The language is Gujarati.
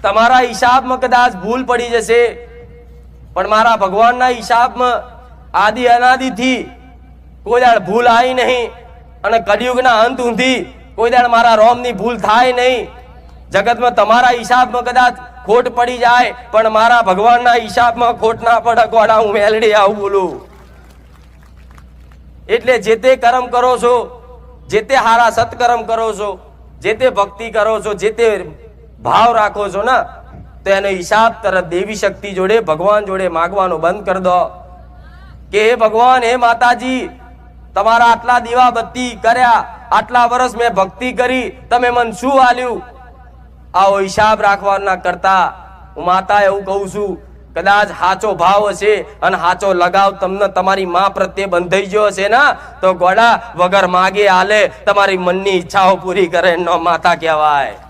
તમારા હિસાબમાં કદાચ ભૂલ પડી જશે, પણ મારા ભગવાનના હિસાબમાં આદિ અનાદિથી કોઈ દાડ ભૂલ આવી નહીં, અને કળિયુગના અંત સુધી કોઈ દાડ મારા રોમની ભૂલ થાય નહીં. જગતમાં તમારા હિસાબમાં કદાચ ખોટ પડી જાય, પણ મારા ભગવાનના હિસાબમાં ખોટ ના પડે. ગોડા હું મેલડી આવું બોલું. એટલે જે તે કર્મ કરો છો, જે તે હારા સત્કર્મ કરો છો, જે તે ભક્તિ કરો છો, જે તે ભાવ રાખો છો ને, તો એનો હિસાબ તરત દેવી શક્તિ જોડે, ભગવાન જોડે માગવાનો બંધ કરી દો કે હે ભગવાન, હે માતાજી, તમારા આટલા દીવા બત્તી કર્યા, આટલા વર્ષ મેં ભક્તિ કરી, તમે મને શું આલ્યું? આવો હિસાબ રાખવાના કરતા હું માતા એવું કહું છું, કદાચ સાચો ભાવ હશે અને સાચો લગાવ તમને તમારી માં પ્રત્યે બંધાઈ ગયો હશે ને, તો ગોડા વગર માગે હાલે તમારી મનની ઈચ્છાઓ પૂરી કરે નો માતા કહેવાય.